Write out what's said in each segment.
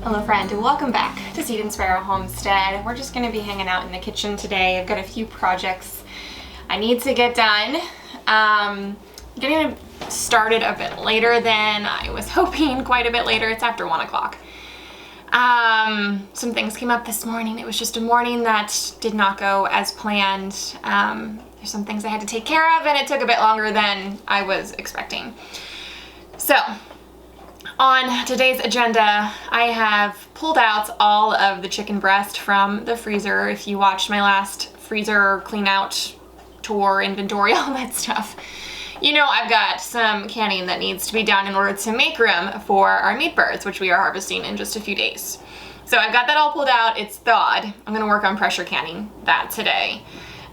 Hello friend, and welcome back to Seed and Sparrow Homestead. We're just going to be hanging out in the kitchen today. I've got a few projects I need to get done. Getting started a bit later than I was hoping, quite a bit later. It's after 1 o'clock. Some things came up this morning. It was just a morning that did not go as planned. There's some things I had to take care of and it took a bit longer than I was expecting. So, on today's agenda, I have pulled out all of the chicken breast from the freezer. If you watched my last freezer clean out tour, inventory, all that stuff, you know I've got some canning that needs to be done in order to make room for our meat birds, which we are harvesting in just a few days. So I've got that all pulled out. It's thawed. I'm going to work on pressure canning that today.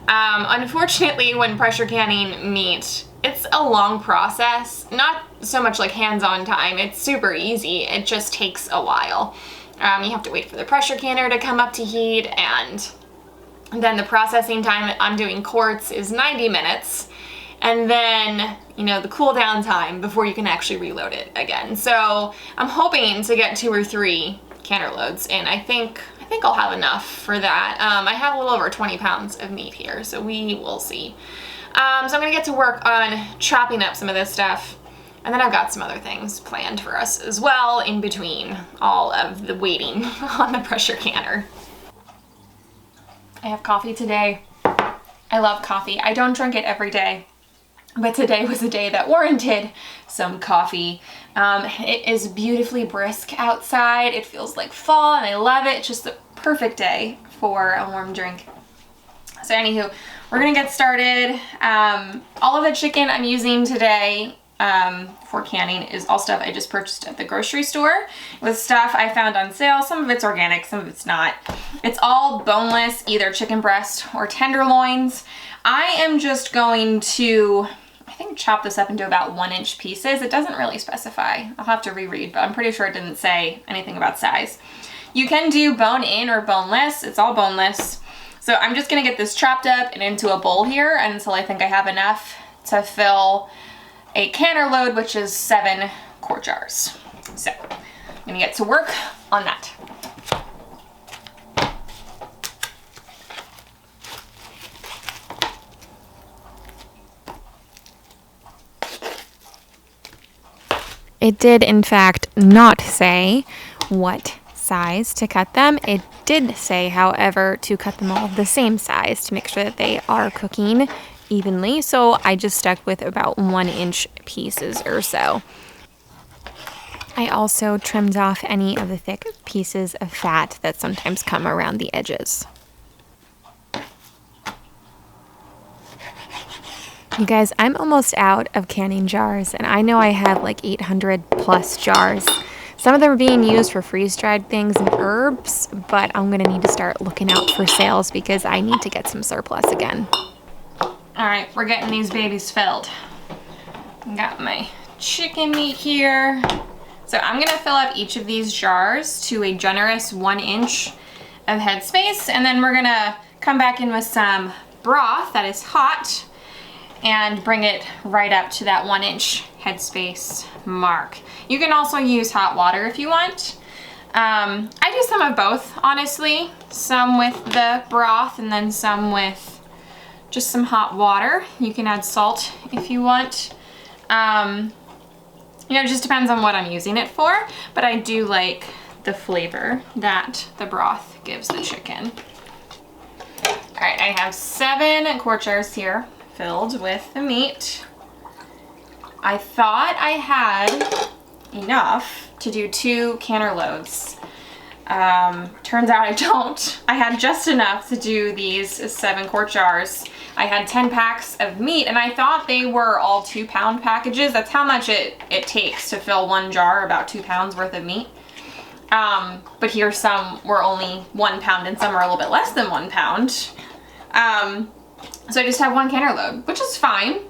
Unfortunately, when pressure canning meat, it's a long process, not so much like hands-on time. It's super easy. It just takes a while. You have to wait for the pressure canner to come up to heat, and then the processing time I'm doing quarts is 90 minutes. And then, you know, the cool down time before you can actually reload it again. So I'm hoping to get 2 or 3 canner loads, and I think I'll have enough for that. I have a little over 20 pounds of meat here, so we will see. So I'm gonna get to work on chopping up some of this stuff, and then I've got some other things planned for us as well in between all of the waiting on the pressure canner. I have coffee today. I love coffee. I don't drink it every day, but today was a day that warranted some coffee. It is beautifully brisk outside. It feels like fall and I love it. It's just the perfect day for a warm drink. So anywho, we're gonna get started. All of the chicken I'm using today for canning is all stuff I just purchased at the grocery store with stuff I found on sale. Some of it's organic, some of it's not. It's all boneless, either chicken breast or tenderloins. I am just going to, I think, chop this up into about 1-inch pieces. It doesn't really specify. I'll have to reread, but I'm pretty sure it didn't say anything about size. You can do bone in or boneless. It's all boneless. So I'm just gonna get this chopped up and into a bowl here until I think I have enough to fill a canner load, which is 7 quart jars. So I'm gonna get to work on that. It did, in fact, not say what size to cut them. It did say, however, to cut them all the same size to make sure that they are cooking evenly. So I just stuck with about 1-inch pieces or so. I also trimmed off any of the thick pieces of fat that sometimes come around the edges. You guys, I'm almost out of canning jars, and I know I have like 800 plus jars. Some of them are being used for freeze-dried things and herbs, but I'm gonna need to start looking out for sales because I need to get some surplus again. All right, we're getting these babies filled. Got my chicken meat here. So I'm gonna fill up each of these jars to a generous 1-inch of headspace, and then we're gonna come back in with some broth that is hot and bring it right up to that 1-inch headspace mark. You can also use hot water if you want. I do some of both, honestly. Some with the broth and then some with just some hot water. You can add salt if you want. You know, it just depends on what I'm using it for, but I do like the flavor that the broth gives the chicken. All right, I have 7 quart jars here filled with the meat. I thought I had enough to do 2 canner loads. Turns out I don't. I had just enough to do these 7 quart jars. I had 10 packs of meat, and I thought they were all 2-pound packages. That's how much it takes to fill 1 jar, about 2 pounds worth of meat. But here some were only 1 pound and some are a little bit less than 1 pound. So I just have 1 canner load, which is fine.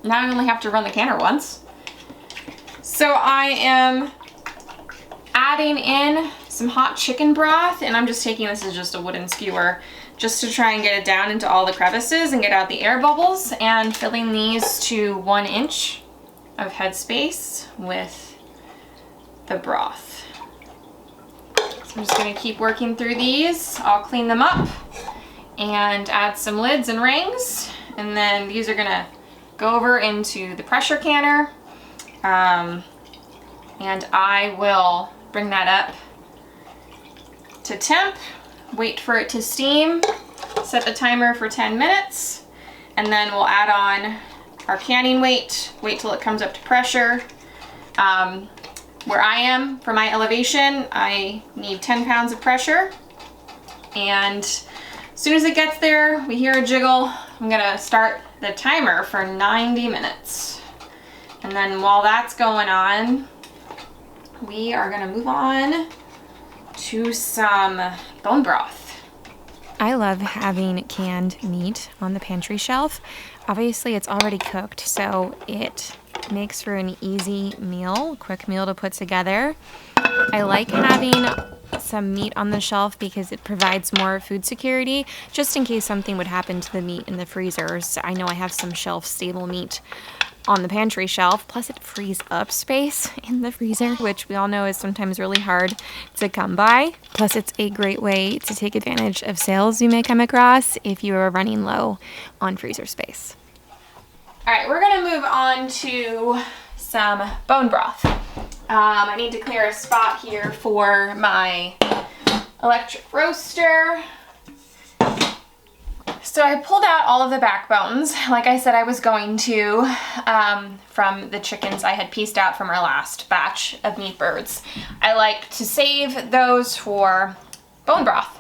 Now I only have to run the canner once. So I am adding in some hot chicken broth, and I'm just taking, this is just a wooden skewer, just to try and get it down into all the crevices and get out the air bubbles, and filling these to 1 inch of headspace with the broth. So I'm just gonna keep working through these. I'll clean them up and add some lids and rings. And then these are gonna go over into the pressure canner. And I will bring that up to temp, wait for it to steam, set the timer for 10 minutes, and then we'll add on our canning weight, wait till it comes up to pressure. Where I am, for my elevation, I need 10 pounds of pressure. And as soon as it gets there, we hear a jiggle, I'm gonna start the timer for 90 minutes. And then while that's going on, we are gonna move on to some bone broth. I love having canned meat on the pantry shelf. Obviously, it's already cooked, so it makes for an easy meal, quick meal to put together. I like having some meat on the shelf because it provides more food security, just in case something would happen to the meat in the freezers. I know I have some shelf-stable meat on the pantry shelf, plus it frees up space in the freezer, which we all know is sometimes really hard to come by. Plus it's a great way to take advantage of sales you may come across if you are running low on freezer space. All right, we're gonna move on to some bone broth. I need to clear a spot here for my electric roaster. So I pulled out all of the backbones, like I said I was going to, from the chickens I had pieced out from our last batch of meat birds. I like to save those for bone broth.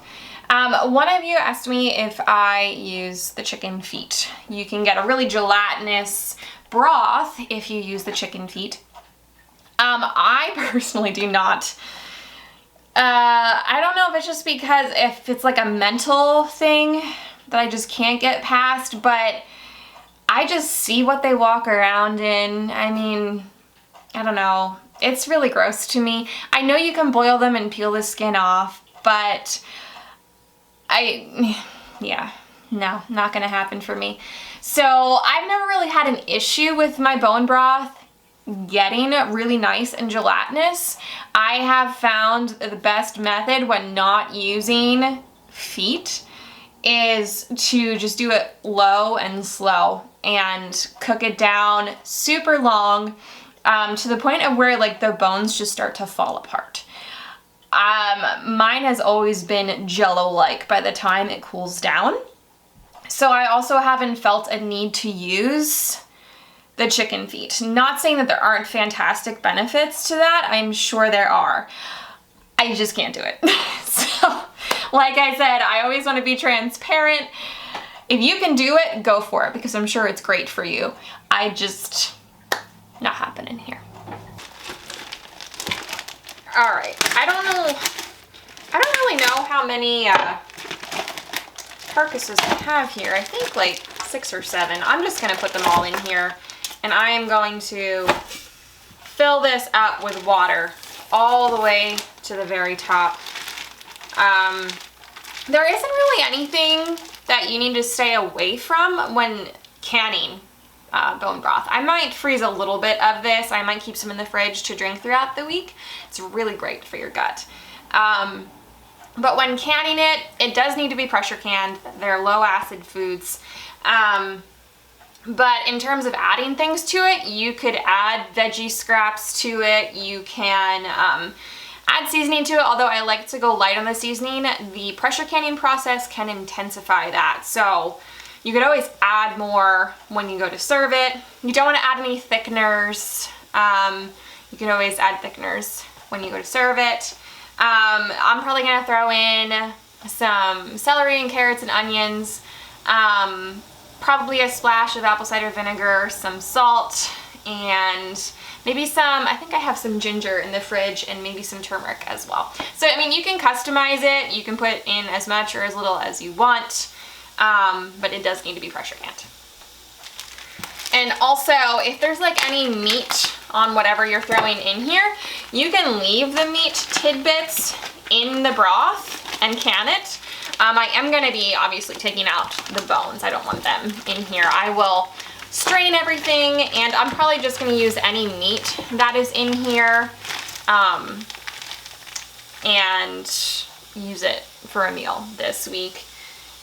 One of you asked me if I use the chicken feet. You can get a really gelatinous broth if you use the chicken feet. I personally do not. I don't know if it's just because if it's like a mental thing that I just can't get past, but I just see what they walk around in. I mean, I don't know. It's really gross to me. I know you can boil them and peel the skin off, but yeah, no, not gonna happen for me. So I've never really had an issue with my bone broth getting really nice and gelatinous. I have found the best method when not using feet is to just do it low and slow and cook it down super long, to the point of where like the bones just start to fall apart. Mine has always been jello-like by the time it cools down. So I also haven't felt a need to use the chicken feet. Not saying that there aren't fantastic benefits to that. I'm sure there are. I just can't do it. So, like I said, I always want to be transparent. If you can do it, go for it, because I'm sure it's great for you. Not happening here. All right, I don't really know how many carcasses I have here. I think like 6 or 7. I'm just gonna put them all in here, and I am going to fill this up with water all the way to the very top. There isn't really anything that you need to stay away from when canning bone broth. I might freeze a little bit of this. I might keep some in the fridge to drink throughout the week. It's really great for your gut. But when canning it, it does need to be pressure canned. They're low acid foods. But in terms of adding things to it, you could add veggie scraps to it. You can add seasoning to it, although I like to go light on the seasoning. The pressure canning process can intensify that. So you could always add more when you go to serve it. You don't want to add any thickeners. You can always add thickeners when you go to serve it. I'm probably going to throw in some celery and carrots and onions. Probably a splash of apple cider vinegar, some salt, and maybe some, I think I have some ginger in the fridge, and maybe some turmeric as well. So, I mean, you can customize it. You can put in as much or as little as you want, but it does need to be pressure canned. And also, if there's like any meat on whatever you're throwing in here, you can leave the meat tidbits in the broth and can it. I am going to be obviously taking out the bones. I don't want them in here. I will strain everything, and I'm probably just going to use any meat that is in here. and use it for a meal this week.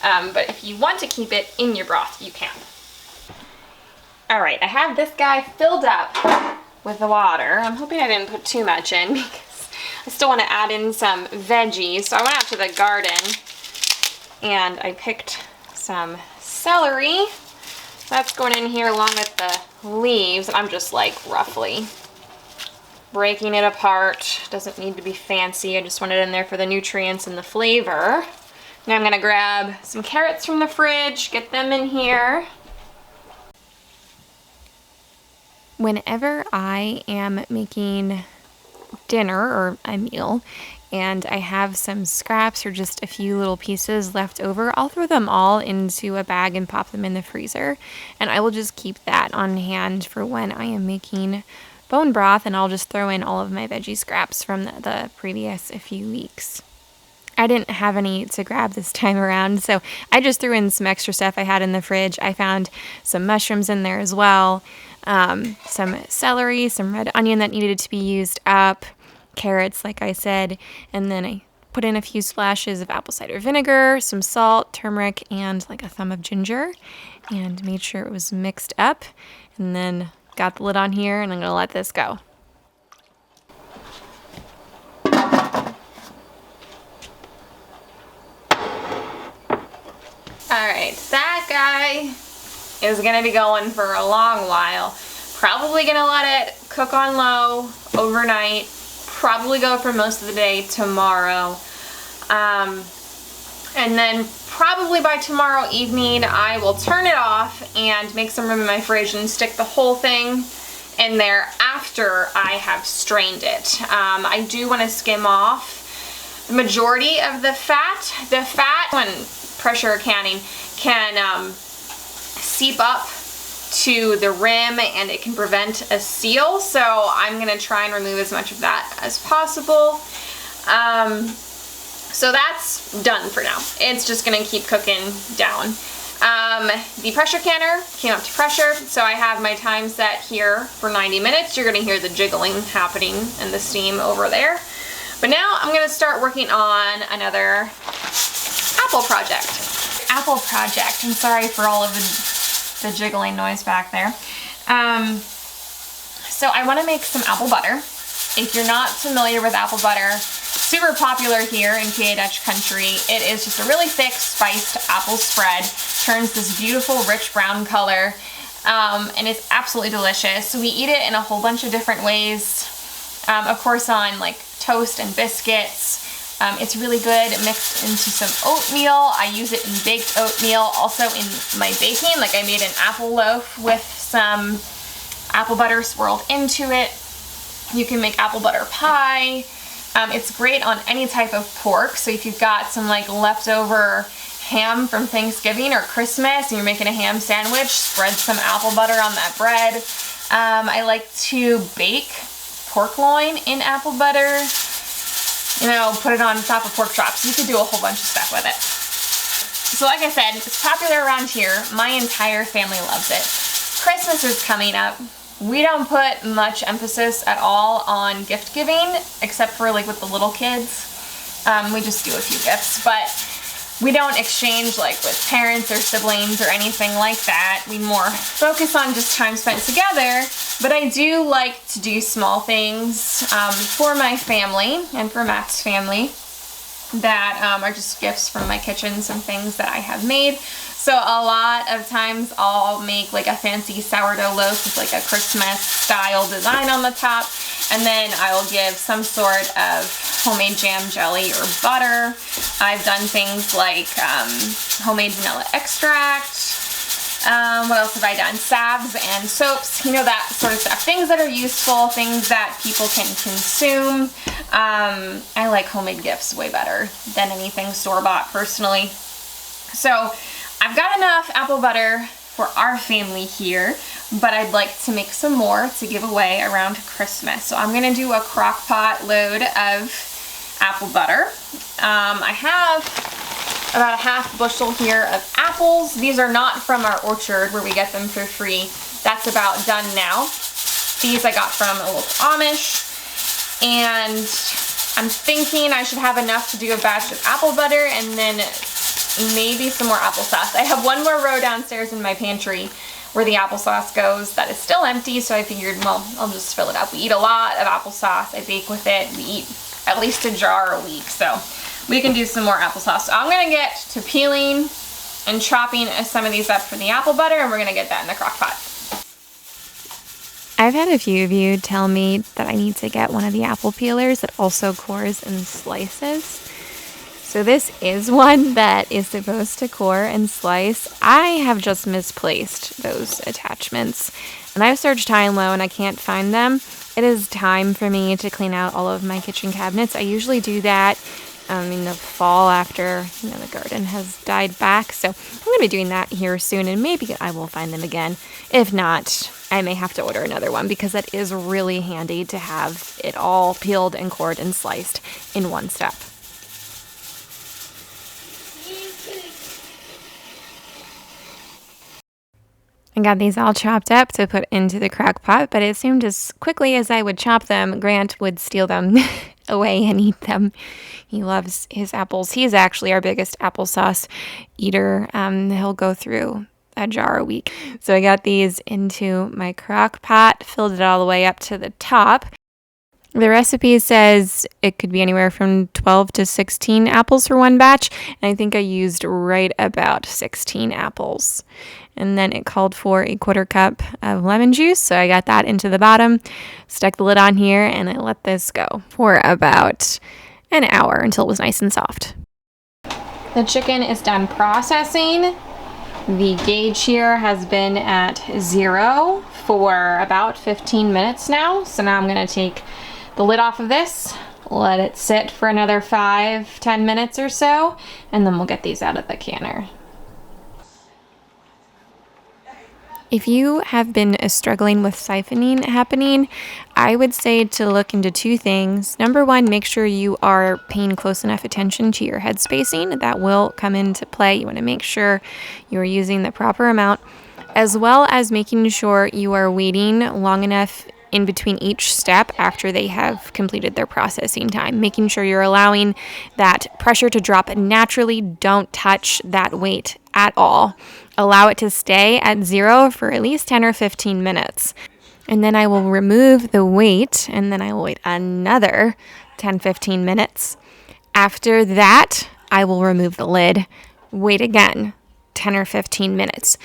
But if you want to keep it in your broth, you can. All right, I have this guy filled up with the water. I'm hoping I didn't put too much in because I still want to add in some veggies. So I went out to the garden and I picked some celery. That's going in here along with the leaves. And I'm just like roughly breaking it apart. Doesn't need to be fancy. I just want it in there for the nutrients and the flavor. Now I'm gonna grab some carrots from the fridge, get them in here. Whenever I am making dinner or a meal and I have some scraps or just a few little pieces left over, I'll throw them all into a bag and pop them in the freezer. And I will just keep that on hand for when I am making bone broth, and I'll just throw in all of my veggie scraps from the previous few weeks. I didn't have any to grab this time around, so I just threw in some extra stuff I had in the fridge. I found some mushrooms in there as well, some celery, some red onion that needed to be used up, carrots, like I said, and then I put in a few splashes of apple cider vinegar, some salt, turmeric, and like a thumb of ginger, and made sure it was mixed up, and then got the lid on here, and I'm gonna let this go. Alright, that guy is gonna be going for a long while. Probably gonna let it cook on low overnight. Probably go for most of the day tomorrow. And then probably by tomorrow evening I will turn it off and make some room in my fridge and stick the whole thing in there after I have strained it. I do want to skim off the majority of the fat. The fat, when pressure canning, can seep up to the rim and it can prevent a seal, so I'm going to try and remove as much of that as possible. So that's done for now. It's just going to keep cooking down. The pressure canner came up to pressure, so I have my time set here for 90 minutes. You're going to hear the jiggling happening and the steam over there. But now I'm going to start working on another apple project. I'm sorry for all of the jiggling noise back there. So I want to make some apple butter. If you're not familiar with apple butter, super popular here in PA Dutch country. It is just a really thick spiced apple spread, turns this beautiful rich brown color, and it's absolutely delicious. We eat it in a whole bunch of different ways, of course on like toast and biscuits. It's really good mixed into some oatmeal. I use it in baked oatmeal, also in my baking. Like I made an apple loaf with some apple butter swirled into it. You can make apple butter pie. It's great on any type of pork. So if you've got some like leftover ham from Thanksgiving or Christmas and you're making a ham sandwich, spread some apple butter on that bread. I like to bake pork loin in apple butter. You know, put it on top of pork chops. You could do a whole bunch of stuff with it. So like I said, it's popular around here. My entire family loves it. Christmas is coming up. We don't put much emphasis at all on gift giving, except for like with the little kids. We just do a few gifts, but we don't exchange like with parents or siblings or anything like that. We more focus on just time spent together, but I do like to do small things for my family and for Matt's family that are just gifts from my kitchen, some things that I have made. So a lot of times I'll make like a fancy sourdough loaf with like a Christmas style design on the top, and then I'll give some sort of homemade jam, jelly, or butter. I've done things like homemade vanilla extract. What else have I done? Salves and soaps, you know, that sort of stuff. Things that are useful, things that people can consume. I like homemade gifts way better than anything store-bought personally. So I've got enough apple butter for our family here, but I'd like to make some more to give away around Christmas. So I'm gonna do a crock pot load of apple butter. I have about a half bushel here of apples. These are not from our orchard where we get them for free. That's about done now. These I got from a local Amish. And I'm thinking I should have enough to do a batch of apple butter and then maybe some more applesauce. I have one more row downstairs in my pantry where the applesauce goes that is still empty, so I figured, well, I'll just fill it up. We eat a lot of applesauce. I bake with it. We eat at least a jar a week, so we can do some more applesauce. So I'm gonna get to peeling and chopping some of these up for the apple butter, and we're gonna get that in the crock pot. I've had a few of you tell me that I need to get one of the apple peelers that also cores and slices. So this is one that is supposed to core and slice. I have just misplaced those attachments, and I've searched high and low and I can't find them. It is time for me to clean out all of my kitchen cabinets. I usually do that in the fall after the garden has died back. So I'm going to be doing that here soon, and maybe I will find them again. If not, I may have to order another one because that is really handy to have it all peeled and cored and sliced in one step. I got these all chopped up to put into the crock pot, but it seemed as quickly as I would chop them, Grant would steal them away and eat them. He loves his apples. He's actually our biggest applesauce eater. He'll go through a jar a week. So I got these into my crock pot, filled it all the way up to the top. The recipe says it could be anywhere from 12 to 16 apples for one batch, and I think I used right about 16 apples. And then it called for a 1/4 cup of lemon juice, so I got that into the bottom, stuck the lid on here, and I let this go for about an hour until it was nice and soft. The chicken is done processing. The gauge here has been at 0 for about 15 minutes now, so now I'm going to take the lid off of this, let it sit for another 5-10 minutes or so, and then we'll get these out of the canner. If you have been struggling with siphoning happening, I would say to look into two things. Number one, make sure you are paying close enough attention to your head spacing. That will come into play. You want to make sure you're using the proper amount, as well as making sure you are waiting long enough in between each step after they have completed their processing time. Making sure you're allowing that pressure to drop naturally. Don't touch that weight at all. Allow it to stay at 0 for at least 10 or 15 minutes. And then I will remove the weight, and then I will wait another 10-15 minutes. After that, I will remove the lid, wait again 10 or 15 minutes.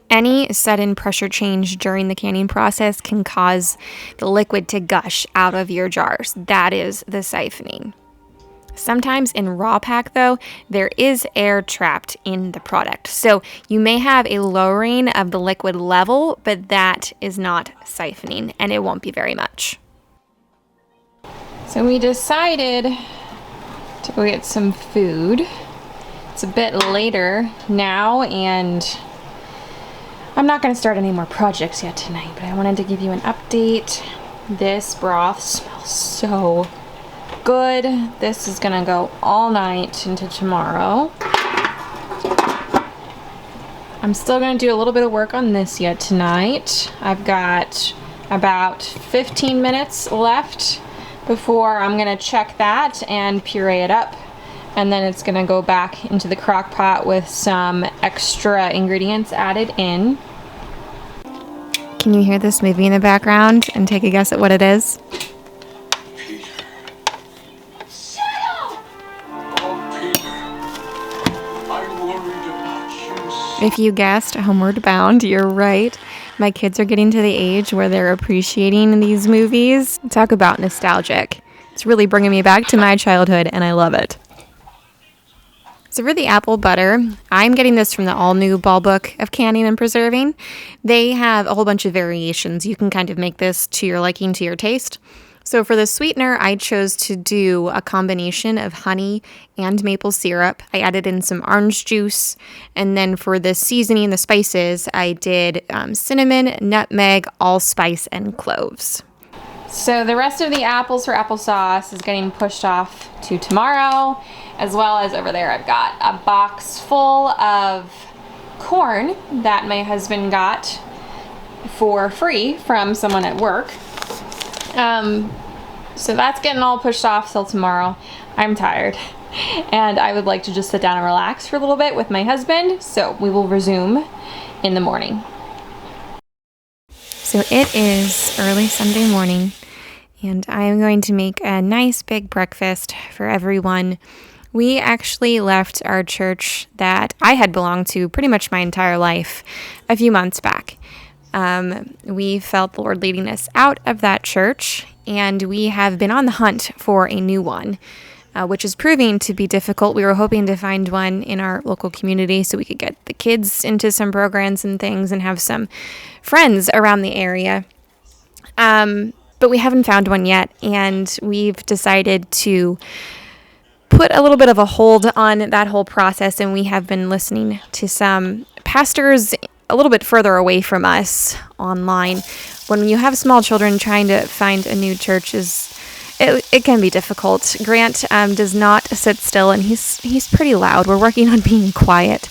Any sudden pressure change during the canning process can cause the liquid to gush out of your jars. That is the siphoning. Sometimes in raw pack, though, there is air trapped in the product. So you may have a lowering of the liquid level, but that is not siphoning, and it won't be very much. So we decided to go get some food. It's a bit later now, and I'm not going to start any more projects yet tonight, but I wanted to give you an update. This broth smells so good. This is gonna go all night into tomorrow. I'm still gonna do a little bit of work on this yet tonight. I've got about 15 minutes left before I'm gonna check that and puree it up, and then it's gonna go back into the crock pot with some extra ingredients added in. Can you hear this movie in the background and take a guess at what it is? If you guessed Homeward Bound, you're right. My kids are getting to the age where they're appreciating these movies. Talk about nostalgic. It's really bringing me back to my childhood, and I love it. So for the apple butter, I'm getting this from the all-new Ball Book of Canning and Preserving. They have a whole bunch of variations. You can kind of make this to your liking, to your taste. So for the sweetener, I chose to do a combination of honey and maple syrup. I added in some orange juice. And then for the seasoning, the spices, I did cinnamon, nutmeg, allspice, and cloves. So the rest of the apples for applesauce is getting pushed off to tomorrow, as well as over there I've got a box full of corn that my husband got for free from someone at work. So that's getting all pushed off till tomorrow. I'm tired. And I would like to just sit down and relax for a little bit with my husband. So we will resume in the morning. So it is early Sunday morning, and I am going to make a nice big breakfast for everyone. We actually left our church that I had belonged to pretty much my entire life a few months back. We felt the Lord leading us out of that church, and we have been on the hunt for a new one, which is proving to be difficult. We were hoping to find one in our local community so we could get the kids into some programs and things and have some friends around the area. But we haven't found one yet, and we've decided to put a little bit of a hold on that whole process, and we have been listening to some pastors a little bit further away from us online. When you have small children, trying to find a new church it can be difficult. Grant does not sit still, and he's pretty loud. We're working on being quiet.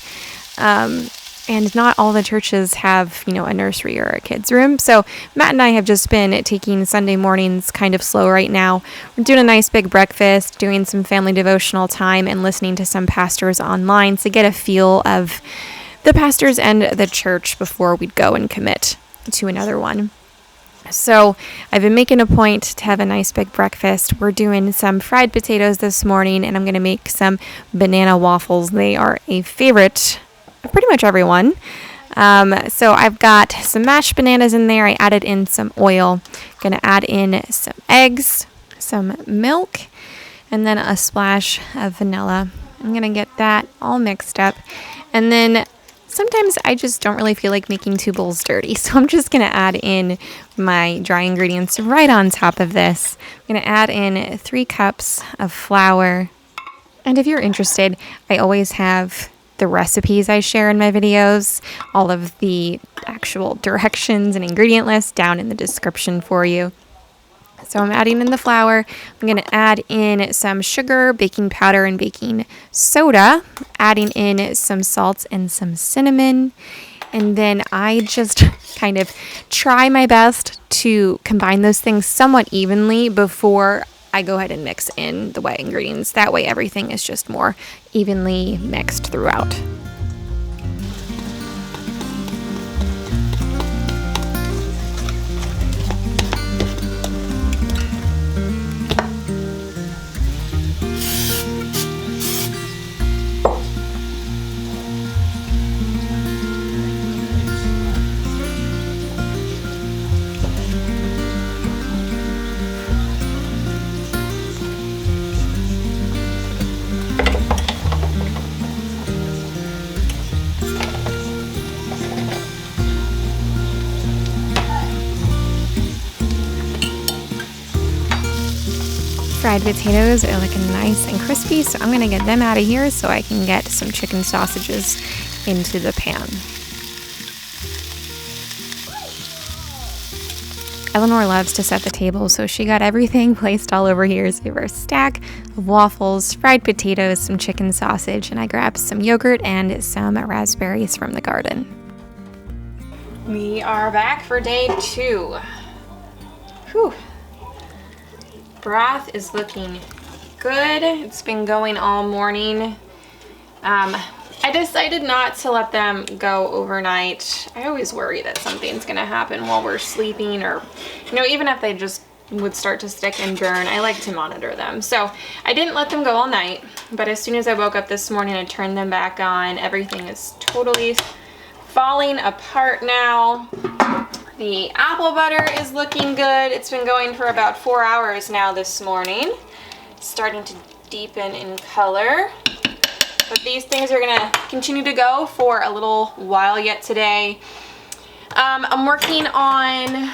And not all the churches have, a nursery or a kids room. So Matt and I have just been taking Sunday mornings kind of slow right now. We're doing a nice big breakfast, doing some family devotional time, and listening to some pastors online to get a feel of the pastors and the church before we'd go and commit to another one. So I've been making a point to have a nice big breakfast. We're doing some fried potatoes this morning, and I'm going to make some banana waffles. They are a favorite of pretty much everyone. So I've got some mashed bananas in there. I added in some oil. Going to add in some eggs, some milk, and then a splash of vanilla. I'm going to get that all mixed up. And then sometimes I just don't really feel like making two bowls dirty, so I'm just going to add in my dry ingredients right on top of this. I'm going to add in 3 cups of flour. And if you're interested, I always have the recipes I share in my videos, all of the actual directions and ingredient lists down in the description for you. So I'm adding in the flour. I'm going to add in some sugar, baking powder, and baking soda, adding in some salt and some cinnamon. And then I just kind of try my best to combine those things somewhat evenly before I go ahead and mix in the wet ingredients. That way everything is just more evenly mixed throughout. Fried potatoes are looking nice and crispy, so I'm going to get them out of here so I can get some chicken sausages into the pan. Eleanor loves to set the table, so she got everything placed all over here. So we have our stack of waffles, fried potatoes, some chicken sausage, and I grabbed some yogurt and some raspberries from the garden. We are back for day 2. Whew. Broth is looking good. It's been going all morning. I decided not to let them go overnight. I always worry that something's gonna happen while we're sleeping, or even if they just would start to stick and burn, I like to monitor them. So I didn't let them go all night, but as soon as I woke up this morning and turned them back on, everything is totally falling apart now. The apple butter is looking good. It's been going for about 4 hours now this morning. Starting to deepen in color. But these things are gonna continue to go for a little while yet today. I'm working on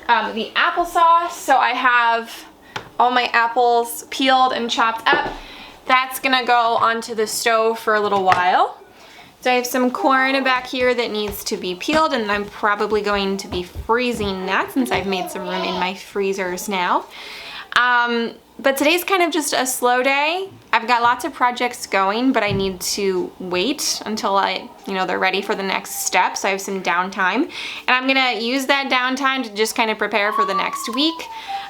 the applesauce. So I have all my apples peeled and chopped up. That's gonna go onto the stove for a little while. So I have some corn back here that needs to be peeled, and I'm probably going to be freezing that since I've made some room in my freezers now. But today's kind of just a slow day. I've got lots of projects going, but I need to wait until they're ready for the next step. So I have some downtime, and I'm gonna use that downtime to just kind of prepare for the next week.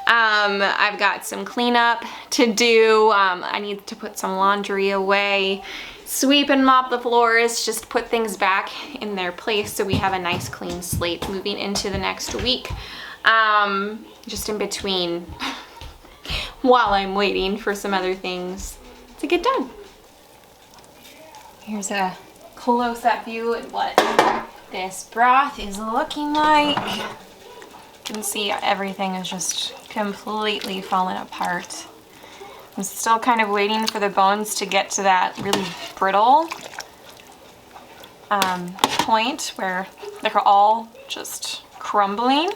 I've got some cleanup to do. I need to put some laundry away, sweep and mop the floors, just put things back in their place so we have a nice clean slate moving into the next week. Just in between while I'm waiting for some other things to get done. Here's a close-up view of what this broth is looking like. You can see everything is just completely fallen apart. I'm still kind of waiting for the bones to get to that really brittle point where they're all just crumbling.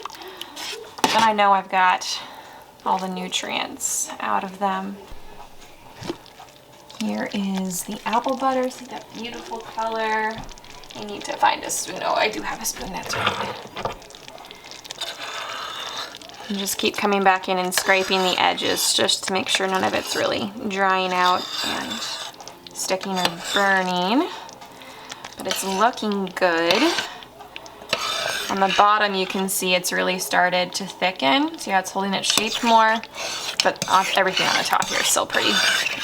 Then I know I've got all the nutrients out of them. Here is the apple butter. See that beautiful color? I need to find a spoon. Oh, I do have a spoon, that's right. And just keep coming back in and scraping the edges just to make sure none of it's really drying out and sticking or burning. But it's looking good. On the bottom you can see it's really started to thicken. See how it's holding its shape more? But everything on the top here is still pretty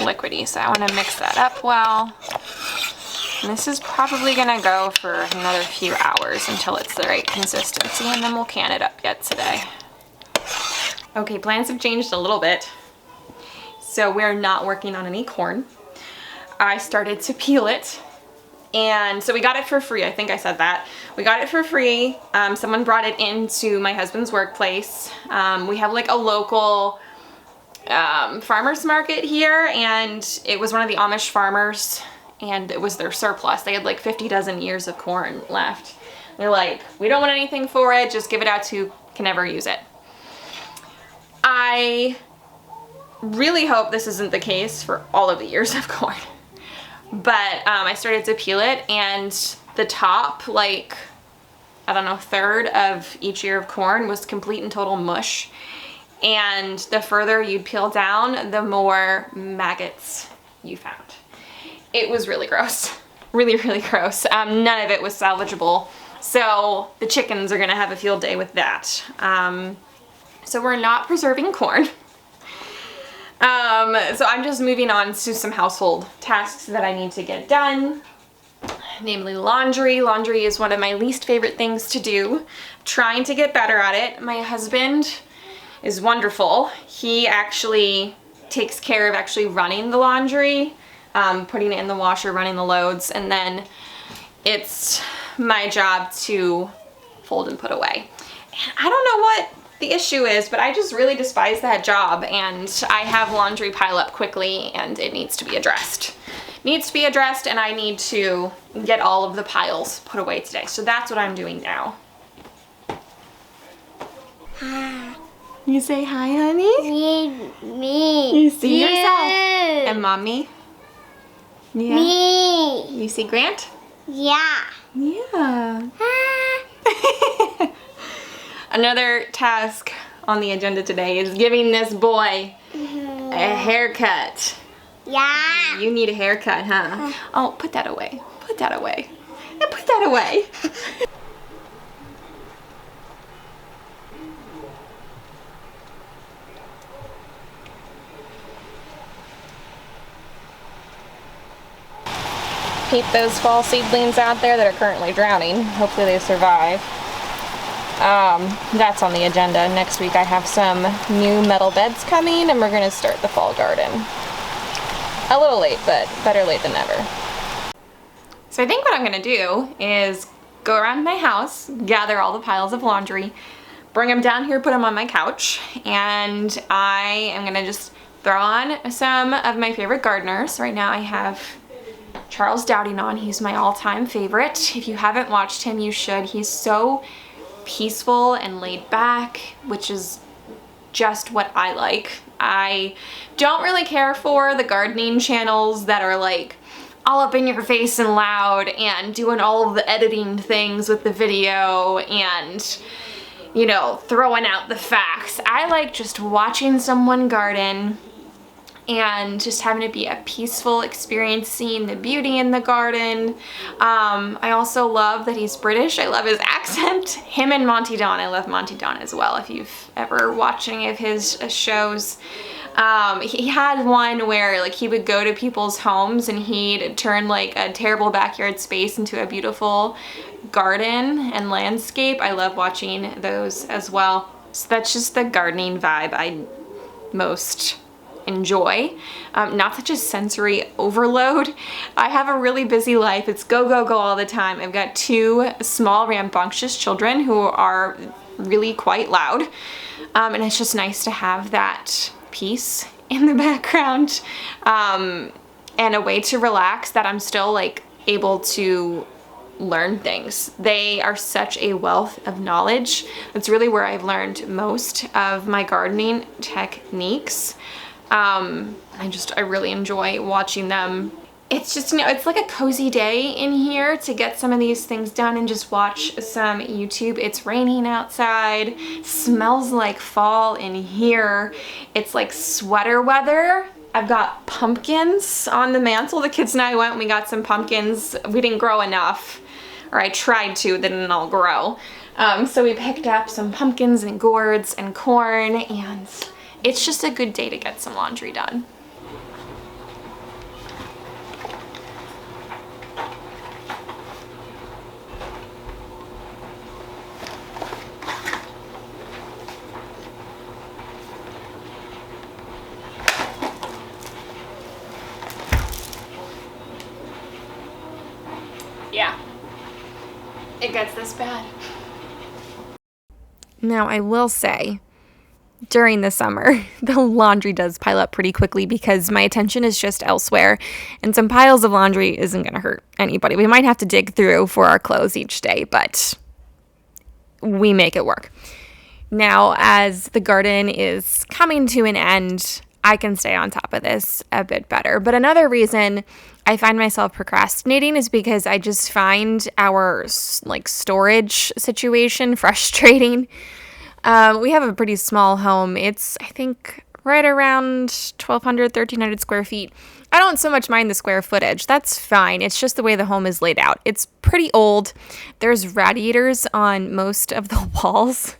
liquidy, so I want to mix that up well. And this is probably going to go for another few hours until it's the right consistency, and then we'll can it up yet today. Okay, plans have changed a little bit. So we're not working on any corn. I started to peel it. And so we got it for free. I think I said that. We got it for free. Someone brought it into my husband's workplace. We have like a local farmer's market here, and it was one of the Amish farmers, and it was their surplus. They had like 50 dozen ears of corn left. They're like, we don't want anything for it. Just give it out to who can never use it. I really hope this isn't the case for all of the ears of corn. But I started to peel it, and the top, like, I don't know, third of each ear of corn was complete and total mush. And the further you'd peel down, the more maggots you found. It was really gross. Really, really gross. None of it was salvageable. So the chickens are gonna have a field day with that. So we're not preserving corn. So I'm just moving on to some household tasks that I need to get done, namely laundry. Laundry is one of my least favorite things to do. I'm trying to get better at it. My husband is wonderful. He actually takes care of actually running the laundry, putting it in the washer, running the loads, and then it's my job to fold and put away. And I don't know what the issue is, but I just really despise that job, and I have laundry pile up quickly, and it needs to be addressed. Needs to be addressed, and I need to get all of the piles put away today. So that's what I'm doing now. Hi. You say hi, honey? Me. You see yourself. And mommy? Yeah. Me. You see Grant? Yeah. Yeah. Ah. Another task on the agenda today is giving this boy a haircut. Yeah. You need a haircut, huh? Oh, put that away. Put that away. And put that away. Keep those fall seedlings out there that are currently drowning. Hopefully they survive. That's on the agenda. Next week I have some new metal beds coming, and we're going to start the fall garden. A little late, but better late than never. So I think what I'm going to do is go around my house, gather all the piles of laundry, bring them down here, put them on my couch, and I am going to just throw on some of my favorite gardeners. Right now I have Charles Dowding on. He's my all-time favorite. If you haven't watched him, you should. He's so peaceful and laid back, which is just what I like. I don't really care for the gardening channels that are like all up in your face and loud and doing all of the editing things with the video and, you know, throwing out the facts. I like just watching someone garden and just having it be a peaceful experience, seeing the beauty in the garden. I also love that he's British. I love his accent. Him and Monty Don. I love Monty Don as well, if you've ever watched any of his shows. He had one where like he would go to people's homes and he'd turn like a terrible backyard space into a beautiful garden and landscape. I love watching those as well. So that's just the gardening vibe I most enjoy. Not such a sensory overload. I have a really busy life. It's go, go, go all the time. I've got 2 small rambunctious children who are really quite loud. And it's just nice to have that peace in the background, and a way to relax that I'm still like able to learn things. They are such a wealth of knowledge. That's really where I've learned most of my gardening techniques. I really enjoy watching them. It's just, it's like a cozy day in here to get some of these things done and just watch some YouTube. It's raining outside, smells like fall in here. It's like sweater weather. I've got pumpkins on the mantle. The kids and I went and we got some pumpkins. We didn't grow enough, or I tried to, they didn't all grow. So we picked up some pumpkins and gourds and corn, and it's just a good day to get some laundry done. Yeah, it gets this bad. Now, I will say, during the summer, the laundry does pile up pretty quickly because my attention is just elsewhere, and some piles of laundry isn't going to hurt anybody. We might have to dig through for our clothes each day, but we make it work. Now, as the garden is coming to an end, I can stay on top of this a bit better. But another reason I find myself procrastinating is because I just find our storage situation frustrating. We have a pretty small home. It's, I think, right around 1,200, 1,300 square feet. I don't so much mind the square footage. That's fine. It's just the way the home is laid out. It's pretty old. There's radiators on most of the walls,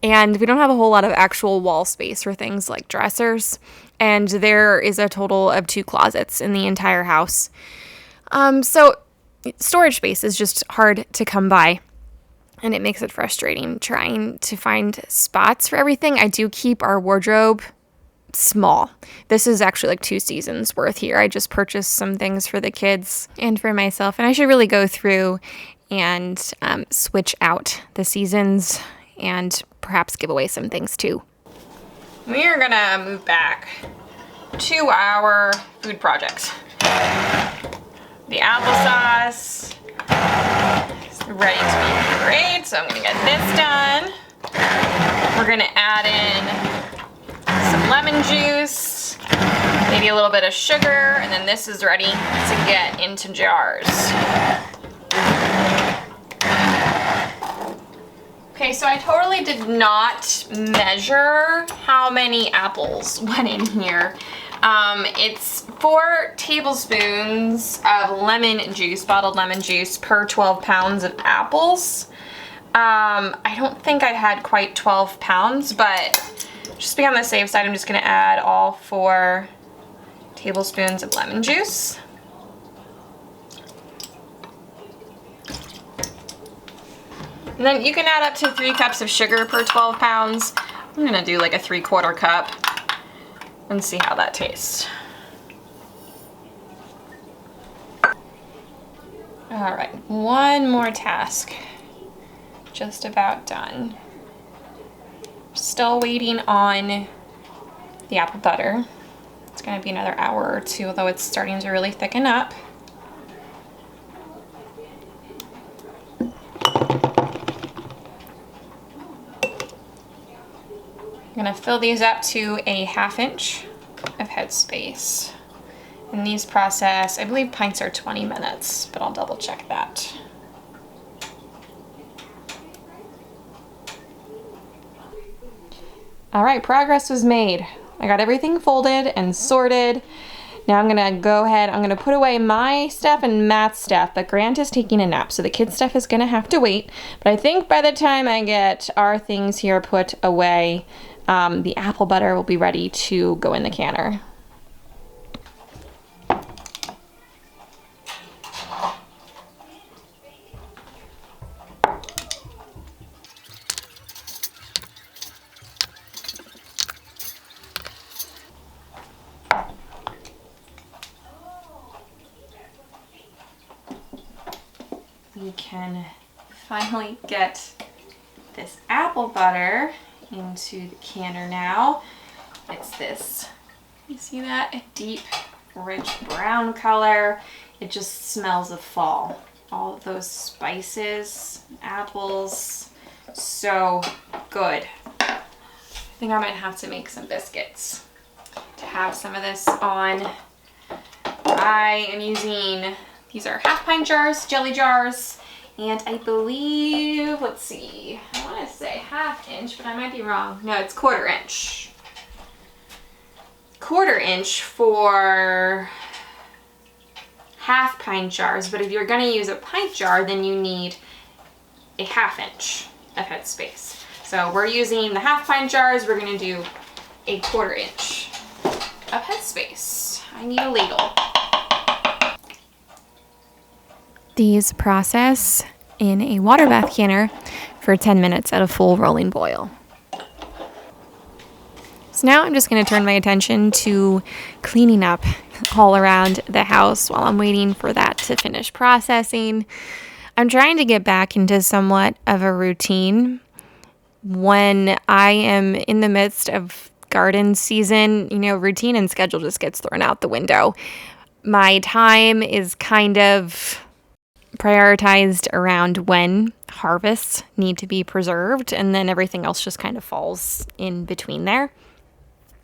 and we don't have a whole lot of actual wall space for things like dressers. And there is a total of 2 closets in the entire house. So storage space is just hard to come by, and it makes it frustrating trying to find spots for everything. I do keep our wardrobe small. This is actually like 2 seasons worth here. I just purchased some things for the kids and for myself, and I should really go through and switch out the seasons and perhaps give away some things too. We are gonna move back to our food project. The applesauce is ready to be great, so I'm gonna get this done. We're gonna add in some lemon juice, maybe a little bit of sugar, and then this is ready to get into jars. Okay, so I totally did not measure how many apples went in here. It's 4 tablespoons of lemon juice, bottled lemon juice, per 12 pounds of apples. I don't think I had quite 12 pounds, but just to be on the safe side, I'm just gonna add all 4 tablespoons of lemon juice. And then you can add up to 3 cups of sugar per 12 pounds. I'm gonna do like a 3/4 cup and see how that tastes. All right, one more task. Just about done. Still waiting on the apple butter. It's gonna be another hour or 2, although it's starting to really thicken up. I'm gonna fill these up to a 1/2 inch of headspace. And these process, I believe pints are 20 minutes, but I'll double check that. All right, progress was made. I got everything folded and sorted. Now I'm gonna go ahead, I'm gonna put away my stuff and Matt's stuff, but Grant is taking a nap, so the kids' stuff is gonna have to wait. But I think by the time I get our things here put away, the apple butter will be ready to go in the canner. We can finally get this apple butter into the canner now. It's this, you see that? A deep, rich brown color. It just smells of fall. All of those spices, apples, so good. I think I might have to make some biscuits to have some of this on. I am using, these are half-pint jars, jelly jars, and I believe, let's see, I want to say 1/2 inch, but I might be wrong. No, it's 1/4 inch. 1/4 inch for half-pint jars, but if you're going to use a pint jar, then you need a 1/2 inch of headspace. So we're using the half-pint jars, we're going to do a 1/4 inch of headspace. I need a ladle. These process in a water bath canner for 10 minutes at a full rolling boil. So now I'm just going to turn my attention to cleaning up all around the house while I'm waiting for that to finish processing. I'm trying to get back into somewhat of a routine when I am in the midst of garden season. You know, routine and schedule just gets thrown out the window. My time is kind of prioritized around when harvests need to be preserved, and then everything else just kind of falls in between there.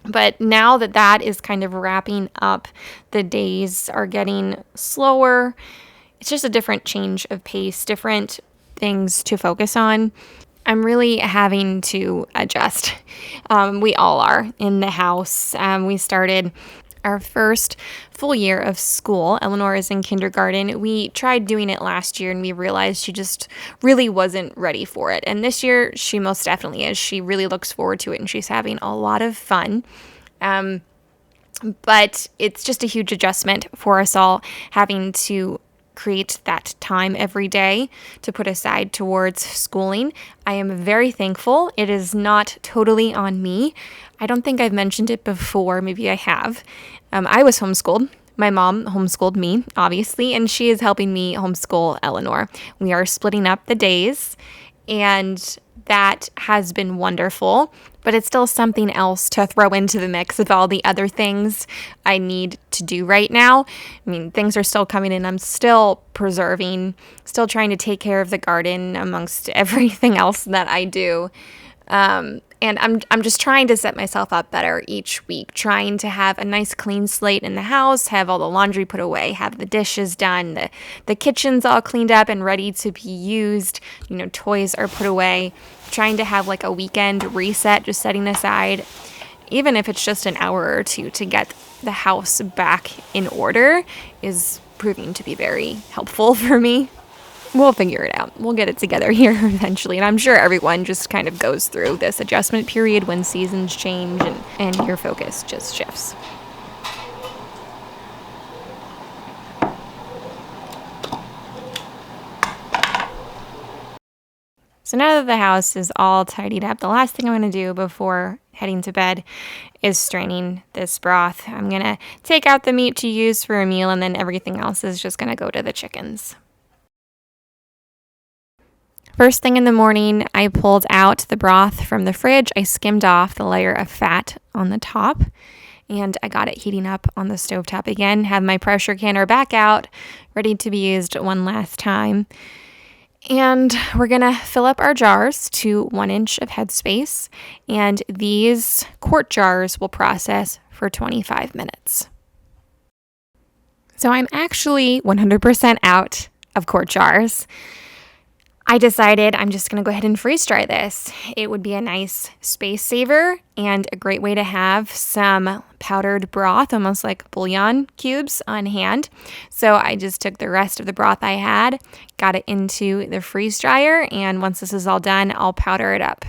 But now that that is kind of wrapping up, the days are getting slower. It's just a different change of pace, different things to focus on. I'm really having to adjust. We all are in the house. We started our first full year of school. Eleanor is in kindergarten. We tried doing it last year and we realized she just really wasn't ready for it. And this year she most definitely is. She really looks forward to it and she's having a lot of fun. But it's just a huge adjustment for us all, having to create that time every day to put aside towards schooling. I am very thankful. It is not totally on me. I don't think I've mentioned it before. Maybe I have. I was homeschooled. My mom homeschooled me, obviously, and she is helping me homeschool Eleanor. We are splitting up the days, and that has been wonderful, but it's still something else to throw into the mix of all the other things I need to do right now. I mean, things are still coming in. I'm still preserving, still trying to take care of the garden amongst everything else that I do. And I'm just trying to set myself up better each week, trying to have a nice clean slate in the house, have all the laundry put away, have the dishes done, the kitchen's all cleaned up and ready to be used, you know, toys are put away, trying to have like a weekend reset, just setting aside, even if it's just an hour or two to get the house back in order is proving to be very helpful for me. We'll figure it out. We'll get it together here eventually. And I'm sure everyone just kind of goes through this adjustment period when seasons change and your focus just shifts. So now that the house is all tidied up, the last thing I'm going to do before heading to bed is straining this broth. I'm going to take out the meat to use for a meal, and then everything else is just going to go to the chickens. First thing in the morning, I pulled out the broth from the fridge. I skimmed off the layer of fat on the top, and I got it heating up on the stovetop again. Have my pressure canner back out, ready to be used one last time. And we're going to fill up our jars to 1 inch of headspace, and these quart jars will process for 25 minutes. So I'm actually 100% out of quart jars. I decided I'm just going to go ahead and freeze dry this. It would be a nice space saver and a great way to have some powdered broth, almost like bouillon cubes on hand. So I just took the rest of the broth I had, got it into the freeze dryer, and once this is all done, I'll powder it up.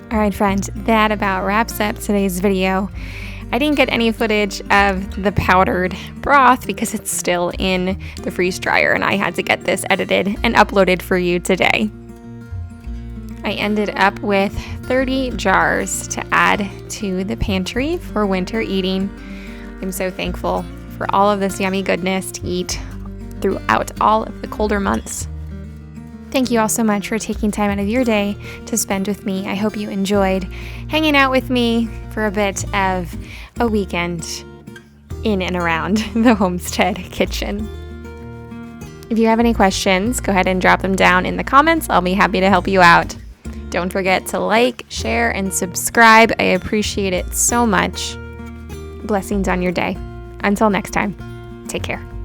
All right, friends, that about wraps up today's video. I didn't get any footage of the powdered broth because it's still in the freeze dryer, and I had to get this edited and uploaded for you today. I ended up with 30 jars to add to the pantry for winter eating. I'm so thankful for all of this yummy goodness to eat throughout all of the colder months. Thank you all so much for taking time out of your day to spend with me. I hope you enjoyed hanging out with me for a bit of a weekend in and around the Homestead kitchen. If you have any questions, go ahead and drop them down in the comments. I'll be happy to help you out. Don't forget to like, share, and subscribe. I appreciate it so much. Blessings on your day. Until next time, take care.